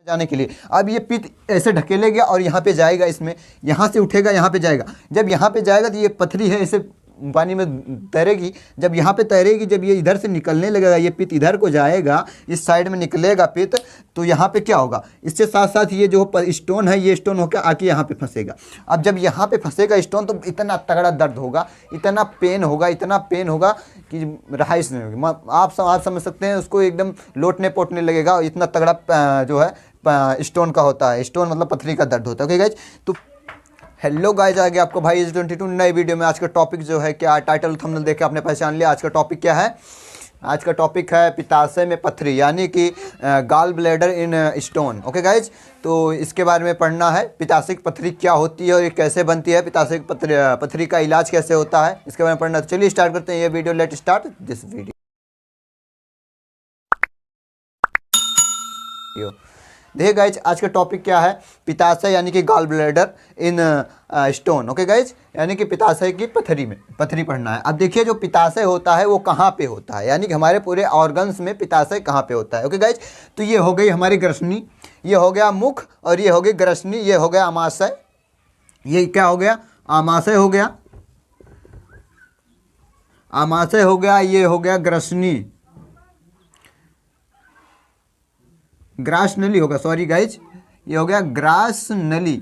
जाने के लिए। अब ये पित्त ऐसे ढकेलेगा और यहाँ पे जाएगा, इसमें यहाँ से उठेगा, यहाँ पे जाएगा। जब यहाँ पे जाएगा तो ये पथरी है, ऐसे पानी में तैरेगी। जब यहाँ पे तैरेगी, जब ये इधर से निकलने लगेगा, ये पित्त इधर को जाएगा, इस साइड में निकलेगा पित्त, तो यहाँ पे क्या होगा, इससे साथ साथ ये जो स्टोन है, ये स्टोन होकर आके यहाँ पे फंसेगा। अब जब यहाँ पे फंसेगा स्टोन, तो इतना तगड़ा दर्द होगा, इतना पेन होगा, इतना पेन होगा कि रहाइश नहीं होगी। आप समझ सकते हैं, उसको एकदम लोटने पोटने लगेगा, इतना तगड़ा जो है स्टोन का होता है। स्टोन मतलब पथरी का दर्द होता है। ओके गाइज, तो हेलो गाइज, आ गया आपको भाई H22 नई वीडियो में। आज का टॉपिक जो है क्या, टाइटल थंबनेल देख के आपने पहचान लिया। आज का टॉपिक क्या है? आज का टॉपिक है पित्ताशय में पथरी, यानी कि gall bladder in stone. Okay guys, तो इसके बारे में पढ़ना है। पित्ताशय की पथरी क्या होती है और ये कैसे बनती है, पित्ताशय की पथरी का इलाज कैसे होता है, इसके बारे में पढ़ना। तो चलिए स्टार्ट करते हैं ये video. Let start this video. देखिए गाइज, आज का टॉपिक क्या है, पित्ताशय यानी कि gall bladder in stone. Okay guys, यानी कि पित्ताशय की पथरी पढ़ना है। अब देखिए, जो पित्ताशय होता है वो कहाँ पे होता है, यानी कि हमारे पूरे ऑर्गन्स में पित्ताशय कहाँ पे होता है। ओके गाइज, तो ये हो गई हमारी ग्रसनी, ये हो गया मुख, और ये हो गई ग्रसनी, ये हो गया अमाशय। ये क्या हो गया, आमाशय हो गया, आमाशय हो गया, ये हो गया ग्रसनी, ग्रास नली होगा, सॉरी गाइज, ये हो गया ग्रास नली,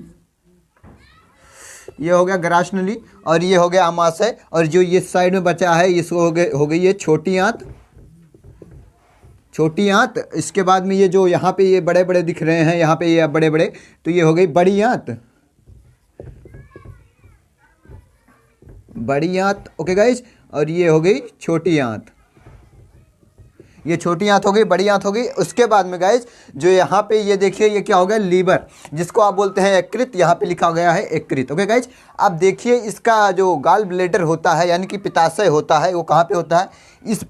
ये हो गया ग्रास नली, और ये हो गया अमाशय। और जो ये साइड में बचा है, इसको हो गई ये छोटी आंत, छोटी आंत। इसके बाद में ये जो यहाँ पे ये बड़े बड़े दिख रहे हैं, यहाँ पे ये बड़े बड़े, तो ये हो गई बड़ी आंत, बड़ी आंत। ओके गाइज, और ये हो गई छोटी आंत, ये छोटी आंत हो गई, बड़ी आंत हो गई। उसके बाद में गाइज, जो यहाँ पे ये देखिए, ये क्या हो गया, लीवर, जिसको आप बोलते हैं यकृत, यहाँ पे लिखा गया है यकृत। ओके गाइज, अब देखिए इसका जो गॉल ब्लैडर होता है, यानी कि पित्ताशय होता है, वो कहाँ पे होता है, इस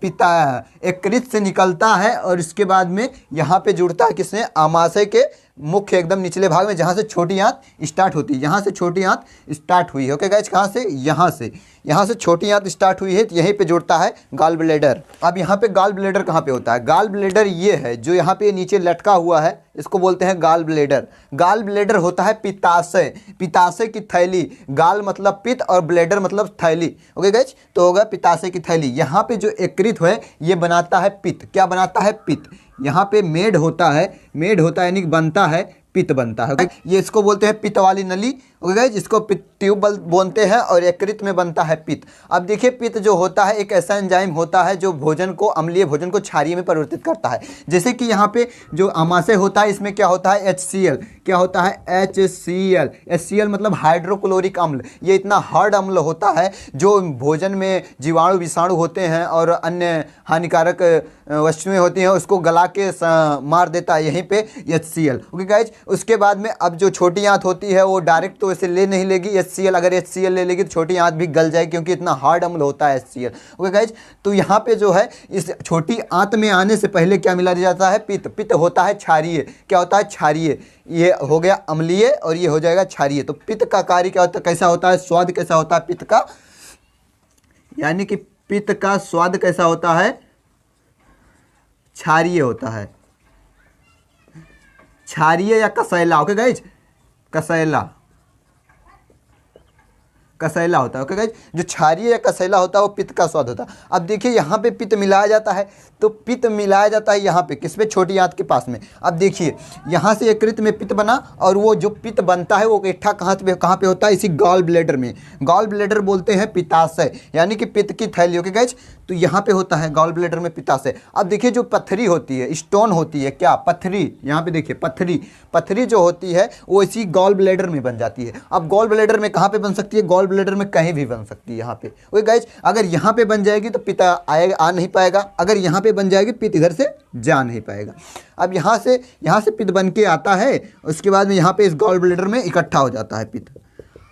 यकृत से निकलता है, और इसके बाद में यहाँ पे जुड़ता है किसने, आमाशय के मुख्य एकदम निचले भाग में, जहाँ से छोटी आंत स्टार्ट होती है। यहाँ से छोटी आंत स्टार्ट हुई है। ओके गाइज, कहाँ से, यहाँ से छोटी आंत स्टार्ट हुई है, तो यहीं पे जुड़ता है गॉल ब्लैडर। अब यहाँ पे गॉल ब्लैडर कहाँ पे होता है, गॉल ब्लैडर ये है जो यहाँ पे नीचे लटका हुआ है, इसको बोलते हैं गॉल ब्लैडर। गॉल ब्लैडर होता है पित्ताशय, पित्ताशय की थैली। गॉल मतलब पित्त और ब्लैडर मतलब थैली। ओके गाइज, तो होगा पित्ताशय की थैली। यहाँ पे जो यकृत है, ये बनाता है पित्त। क्या बनाता है, पित्त। यहाँ पे मेड होता है, यानी कि बनता है, पित्त बनता है। ये इसको बोलते हैं पित्त वाली नली। ओके गाइज, इसको ट्यूब बोलते हैं, और यकृत में बनता है पित्त। अब देखिए, पित्त जो होता है एक ऐसा एंजाइम होता है जो भोजन को, अम्लीय भोजन को क्षारीय में परिवर्तित करता है। जैसे कि यहाँ पे जो अमाशय होता है, इसमें क्या होता है, HCl। क्या होता है, HCl मतलब हाइड्रोक्लोरिक अम्ल। ये इतना हार्ड अम्ल होता है जो भोजन में जीवाणु विषाणु होते हैं और अन्य हानिकारक वस्तुएं होती हैं, उसको गला के मार देता है, यहीं पे HCl। ओके गाइज, उसके बाद में अब जो छोटी आंत होती है, वो डायरेक्ट तो इसे ले नहीं लेगी HCl। अगर HCl ले लेगी तो छोटी आंत भी गल जाएगी, क्योंकि इतना हार्ड अम्ल होता है HCl। ओके गाइज, तो यहाँ पे जो है, इस छोटी आंत में आने से पहले क्या मिला जाता है, पित्त। पित्त होता है क्षारीय। क्या होता है, क्षारीय। ये हो गया अम्लीय और ये हो जाएगा क्षारीय। तो पित्त का कार्य क्या होता है, कैसा होता है, स्वाद कैसा होता है पित्त का, यानी कि पित्त का स्वाद कैसा होता है, क्षारीय होता है, क्षारीय या कसैला। ओके गाइज, कसैला होता है। ओके गाइज, जो क्षारीय या कसैला होता है वो पित्त का स्वाद होता है। अब देखिए, यहाँ पे पित्त मिलाया जाता है, तो पित्त मिलाया जाता है यहाँ पे किस पे, छोटी आंत के पास में। अब देखिए, यहाँ से यकृत में पित्त बना, और वो जो पित्त बनता है वो इकट्ठा कहाँ पे होता है, इसी गॉल ब्लैडर में। गॉल ब्लैडर बोलते हैं पित्ताशय, यानी कि पित्त की थैली। ओके गाइज, तो यहाँ पे होता है गॉल ब्लैडर में पित्ताशय। अब देखिए, जो पथरी होती है, स्टोन होती है, क्या पथरी, यहाँ पे देखिए पथरी जो होती है वो इसी गॉल ब्लैडर में बन जाती है। अब गॉल ब्लैडर में कहाँ पे बन सकती है, गॉल ब्लैडर में कहीं भी बन सकती है। यहाँ पे ओके गाइज, अगर यहाँ पे बन जाएगी तो पित्त आ नहीं पाएगा, अगर यहाँ पे बन जाएगी पित्त इधर से जा नहीं पाएगा। अब यहाँ से पित्त बन के आता है, उसके बाद में यहाँ पे इस गॉल ब्लैडर में इकट्ठा हो जाता है पित्त।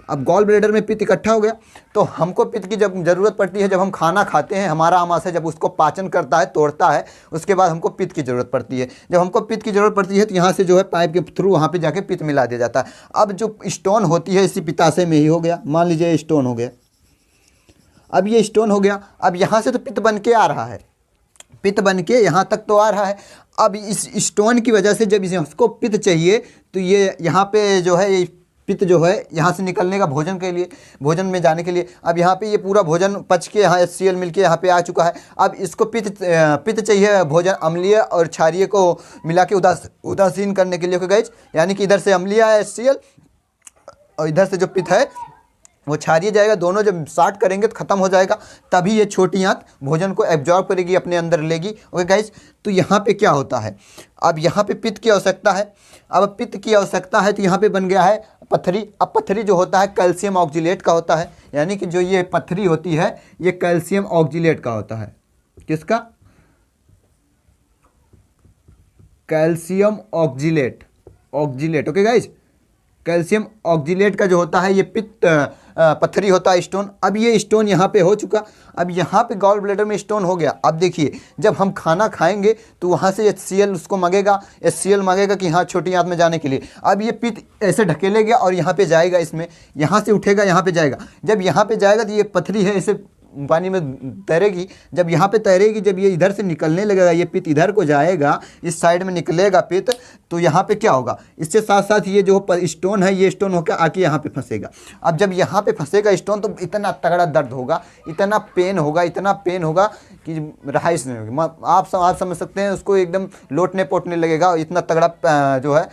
अब गॉल ब्लैडर में पित्त इकट्ठा हो गया, तो हमको पित्त की जब ज़रूरत पड़ती है, जब हम खाना खाते हैं, हमारा आमाशय जब उसको पाचन करता है, तोड़ता है, उसके बाद हमको पित्त की ज़रूरत पड़ती है। जब हमको पित्त की ज़रूरत पड़ती है, तो यहाँ से जो है पाइप के थ्रू वहाँ पे जाके पित्त मिला दिया जाता है। अब जो स्टोन होती है, इसी पित्ताशय में ही हो गया, मान लीजिए ये स्टोन हो गया। अब ये स्टोन हो गया, अब यहाँ से तो पित्त बन के आ रहा है, पित्त बन के यहाँ तक तो आ रहा है। अब इस स्टोन की वजह से जब इसको पित्त चाहिए तो ये यहाँ पे जो है ये पित्त जो है यहाँ से निकलने का भोजन के लिए, भोजन में जाने के लिए। अब यहाँ पे ये पूरा भोजन पच के यहाँ HCl मिल के यहाँ पे आ चुका है। अब इसको पित्त चाहिए भोजन अम्लीय और क्षारीय को मिला के उदासीन करने के लिए गाइस, यानी कि इधर से अम्लीय है HCl और इधर से जो पित्त है वो क्षारीय जाएगा, दोनों जब साट करेंगे तो ख़त्म हो जाएगा, तभी ये छोटी आंत भोजन को एब्जॉर्ब करेगी, अपने अंदर लेगी। ओके गाइस, तो यहाँ पे क्या होता है, अब यहाँ पे पित्त की आवश्यकता है। अब पित्त की आवश्यकता है तो यहाँ पे बन गया है पत्थरी। अब पत्थरी जो होता है कैल्शियम ऑक्जिलेट का होता है, यानी कि जो ये पत्थरी होती है ये कैल्शियम ऑक्जिलेट का होता है। किसका? Calcium oxalate, oxalate. Okay guys, calcium oxalate का जो होता है ये पित्त पत्थरी होता है, स्टोन। अब ये स्टोन यहाँ पे हो चुका, अब यहाँ पे गॉल ब्लैडर में स्टोन हो गया। अब देखिए जब हम खाना खाएंगे तो वहाँ से HCl उसको मांगेगा, HCl मांगेगा कि हाँ छोटी आंत में जाने के लिए। अब ये पित्त ऐसे ढकेलेगा और यहाँ पे जाएगा, इसमें यहाँ से उठेगा यहाँ पे जाएगा। जब यहाँ पे जाएगा तो ये पत्थरी है ऐसे पानी में तैरेगी, जब यहाँ पे तैरेगी, जब ये इधर से निकलने लगेगा, ये पित्त इधर को जाएगा, इस साइड में निकलेगा पित्त, तो यहाँ पे क्या होगा, इससे साथ साथ ये जो स्टोन है ये स्टोन होकर आके यहाँ पे फंसेगा। अब जब यहाँ पे फंसेगा स्टोन तो इतना तगड़ा दर्द होगा, इतना पेन होगा, इतना पेन होगा कि रहाइश नहीं होगी। आप समझ सकते हैं, उसको एकदम लोटने पोटने लगेगा, इतना तगड़ा जो है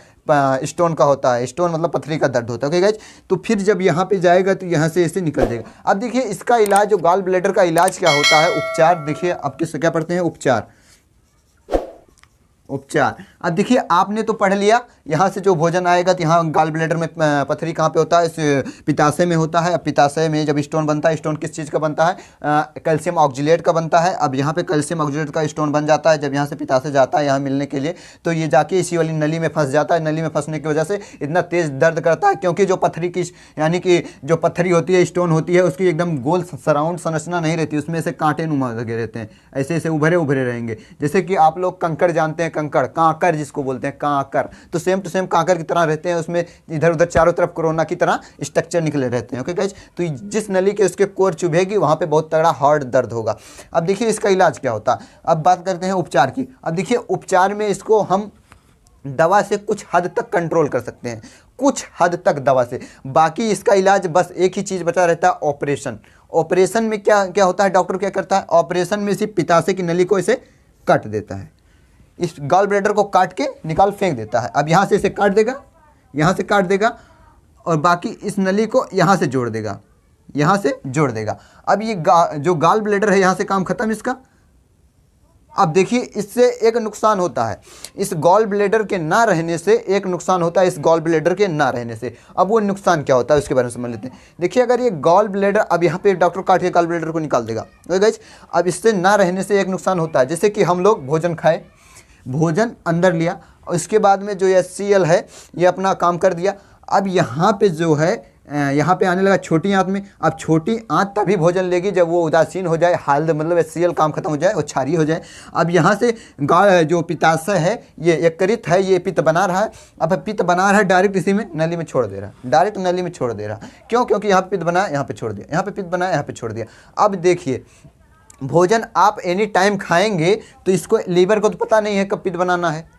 स्टोन का होता है। स्टोन मतलब पथरी का दर्द होता है। ओके गाइज, तो फिर जब यहाँ पे जाएगा तो यहाँ से ऐसे निकल जाएगा। अब देखिए इसका इलाज, जो गॉल ब्लैडर का इलाज क्या होता है, उपचार। देखिए अब किससे क्या पढ़ते हैं, उपचार, उपचार। अब देखिए आपने तो पढ़ लिया यहाँ से जो भोजन आएगा तो यहाँ गॉल ब्लैडर में पथरी कहाँ पे होता है, इस पित्ताशय में होता है। अब पित्ताशय में जब स्टोन बनता है, स्टोन किस चीज़ का बनता है, कैल्शियम ऑक्जिलेट का बनता है। अब यहाँ पे कैल्शियम ऑक्जिलेट का स्टोन बन जाता है। जब यहाँ से पित्ताशय जाता है यहाँ मिलने के लिए, तो ये जाके इसी वाली नली में फंस जाता है। नली में फंसने की वजह से इतना तेज़ दर्द करता है, क्योंकि जो पथरी की, यानी कि जो पत्थरी होती है, स्टोन होती है, उसकी एकदम गोल सराउंड संरचना नहीं रहती, उसमें से कांटे नुमा लगे रहते हैं, ऐसे ऐसे उभरे उभरे रहेंगे। जैसे कि आप लोग कंकड़ जानते हैं, कंकड़, कांकर जिसको बोलते हैं, कांकर, तो सेम टू सेम कांकर की तरह रहते हैं। उसमें इधर उधर चारों तरफ कोरोना की तरह स्ट्रक्चर निकले रहते हैं। ओके गाइस, तो जिस नली के उसके कोर चुभेगी वहाँ पे बहुत तगड़ा हार्ड दर्द होगा। अब देखिए इसका इलाज क्या होता है। अब बात करते हैं उपचार की। अब देखिए उपचार में इसको हम दवा से कुछ हद तक कंट्रोल कर सकते हैं, कुछ हद तक दवा से। बाकी इसका इलाज बस एक ही चीज़ बचा रहता है, ऑपरेशन। ऑपरेशन में क्या क्या होता है, डॉक्टर क्या करता है, ऑपरेशन में सिर्फ पित्ताशय की नली को इसे काट देता है, इस गॉल ब्लैडर को काट के निकाल फेंक देता है। अब यहाँ से इसे काट देगा, यहाँ से काट देगा, और बाकी इस नली को यहाँ से जोड़ देगा, यहाँ से जोड़ देगा। अब ये जो गॉल ब्लैडर है यहाँ से काम खत्म इसका। अब देखिए इससे एक नुकसान होता है, इस गॉल ब्लैडर के ना रहने से एक नुकसान होता है, इस गॉल ब्लैडर के ना रहने से। अब वो नुकसान क्या होता है उसके बारे में समझ लेते हैं। देखिए अगर ये गॉल ब्लैडर, अब यहाँ पे डॉक्टर काट के गॉल ब्लैडर को निकाल देगा। गाइस, अब इससे ना रहने से एक नुकसान होता है, जैसे कि हम लोग भोजन खाए, भोजन अंदर लिया और इसके बाद में जो HCl है ये अपना काम कर दिया। अब यहाँ पे जो है यहाँ पे आने लगा छोटी आंत में। अब छोटी आंत तभी भोजन लेगी जब वो उदासीन हो जाए, हाल मतलब HCl काम खत्म हो जाए और क्षारीय हो जाए। अब यहाँ से जो पित्ताशय है ये यकृत है, ये पित्त बना रहा है। अब पित्त बना रहा है, डायरेक्ट इसी में नली में छोड़ दे रहा है, डायरेक्ट नली में छोड़ दे रहा है। क्यों? क्योंकि यहाँ पे पित्त बनाया, यहाँ पे छोड़ दिया, यहाँ पे पित्त बनाया, यहाँ पे छोड़ दिया। अब देखिए भोजन आप एनी टाइम खाएंगे तो इसको, लीवर को तो पता नहीं है कब पित्त बनाना है,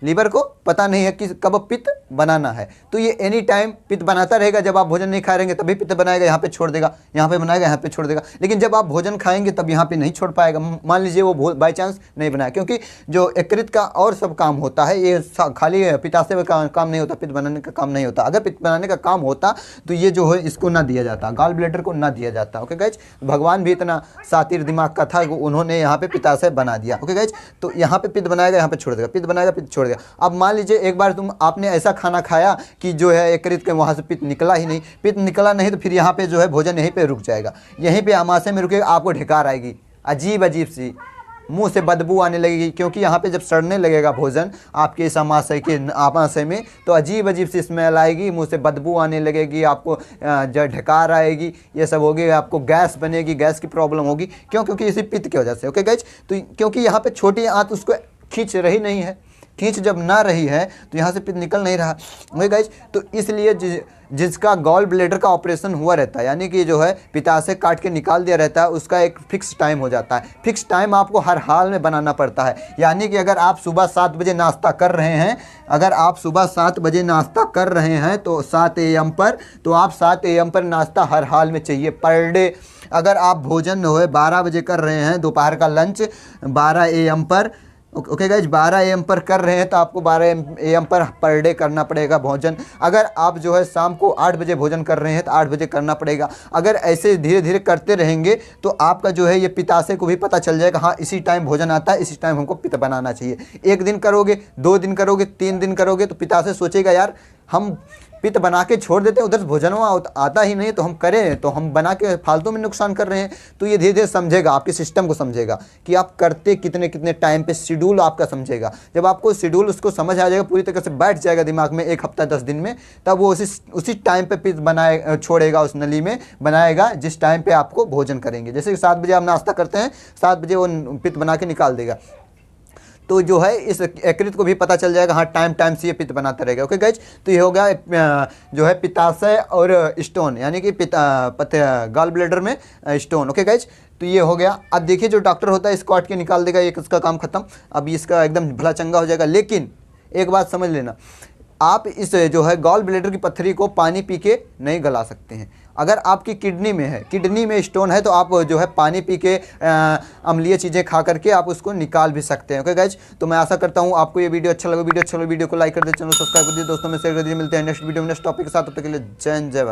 लीवर को पता नहीं है कि कब पित्त बनाना है, तो ये एनी टाइम पित्त बनाता रहेगा। जब आप भोजन नहीं खा रहेंगे तभी पित्त बनाएगा, यहाँ पे छोड़ देगा, यहाँ पे बनाएगा, यहाँ पे छोड़ देगा। लेकिन जब आप भोजन खाएंगे तब यहाँ पे नहीं छोड़ पाएगा। मान लीजिए वो बाई चांस नहीं बनाया, क्योंकि जो यकृत का और सब काम होता है, ये खाली पित्ताशय का काम नहीं होता, पित्त बनाने का काम नहीं होता। अगर पित्त बनाने का काम होता तो ये जो है इसको ना दिया जाता, गॉल ब्लैडर को ना दिया जाता। ओके गाइज, भगवान भी इतना सातिर दिमाग का था, उन्होंने यहाँ पे पित्ताशय बना दिया। ओके गाइज, तो यहाँ पे पित्त बनाएगा, यहाँ पे छोड़ देगा, पित्त बनाएगा, पित्त छोड़ देगा। अब मान लीजिए एक बार आपने ऐसा खाना खाया कि जो है यकृत के वहाँ से पित्त निकला ही नहीं, पित्त निकला नहीं, तो फिर यहाँ पे जो है भोजन यहीं पे रुक जाएगा, यहीं पे आमाशय में रुकेगा, आपको ढकार आएगी, अजीब अजीब सी, मुंह से बदबू आने लगेगी। क्योंकि यहाँ पे जब सड़ने लगेगा भोजन आपके इस आमाशय में, तो अजीब अजीब सी स्मेल आएगी, मुंह से बदबू आने लगेगी, आपको जो ढकार आएगी, ये सब होगी, आपको गैस बनेगी, गैस की प्रॉब्लम होगी। क्यों? क्योंकि इसी पित्त की वजह से। ओके गाइज, तो क्योंकि यहाँ पे छोटी आंत उसको खींच रही नहीं है, खींच जब ना रही है तो यहाँ से पित्त निकल नहीं रहा। ओके गाइज, तो इसलिए जिसका गॉल ब्लेडर का ऑपरेशन हुआ रहता है, यानी कि जो है पित्ताशय काट के निकाल दिया रहता है, उसका एक फिक्स टाइम हो जाता है। फिक्स टाइम आपको हर हाल में बनाना पड़ता है। यानी कि अगर आप सुबह 7 बजे नाश्ता कर रहे हैं, अगर आप सुबह 7 बजे नाश्ता कर रहे हैं तो 7 AM पर, तो आप 7 AM पर नाश्ता हर हाल में चाहिए पर डे। अगर आप भोजन जो है 12 बजे कर रहे हैं, दोपहर का लंच 12 AM पर, ओके गाइज, 12 AM पर कर रहे हैं तो आपको 12 AM पर डे करना पड़ेगा भोजन। अगर आप जो है शाम को 8 बजे भोजन कर रहे हैं तो 8 बजे करना पड़ेगा। अगर ऐसे धीरे धीरे करते रहेंगे तो आपका जो है ये पित्ताशय को भी पता चल जाएगा, हाँ इसी टाइम भोजन आता है, इसी टाइम हमको पित्त बनाना चाहिए। 1 दिन करोगे, 2 दिन करोगे, 3 दिन करोगे तो पित्ताशय सोचेगा यार हम पित्त बना के छोड़ देते हैं, उधर भोजन आता ही नहीं, तो हम करें तो हम बना के फालतू में नुकसान कर रहे हैं। तो ये धीरे धीरे समझेगा, आपके सिस्टम को समझेगा कि आप करते कितने कितने टाइम पे, शेड्यूल आपका समझेगा। जब आपको शेड्यूल उसको समझ आ जाएगा, पूरी तरह से बैठ जाएगा दिमाग में 1 हफ्ता 10 दिन में, तब वो उसी टाइम पे पित्त बनाए छोड़ेगा, उस नली में बनाएगा जिस टाइम पे आपको भोजन करेंगे। जैसे कि 7 बजे आप नाश्ता करते हैं, 7 बजे वो पित्त बना के निकाल देगा। तो जो है इस यकृत को भी पता चल जाएगा, हाँ टाइम से ये पित्त बनाता रहेगा। ओके गाइज, तो ये हो गया जो है पित्ताशय और स्टोन, यानी कि गॉल ब्लैडर में स्टोन। ओके गाइज, तो ये हो गया। अब देखिए जो डॉक्टर होता है इसको काट के निकाल देगा, एक इसका काम खत्म, अब इसका एकदम भला चंगा हो जाएगा। लेकिन एक बात समझ लेना, आप इस जो है गॉल ब्लैडर की पत्थरी को पानी पी के नहीं गला सकते हैं। अगर आपकी किडनी में है, किडनी में स्टोन है, तो आप जो है पानी पी के अम्लीय चीज़ें खा करके आप उसको निकाल भी सकते हैं। ओके गाइज, तो मैं आशा करता हूँ आपको ये वीडियो अच्छा लगा। वीडियो को लाइक कर दे, चैनल सब्सक्राइब कर दिए, दोस्तों में शेयर कर दीजिए। मिलते हैं नेक्स्ट वीडियो में नेक्स्ट टॉपिक के साथ, तब तक के लिए जय हिंद जय भारत।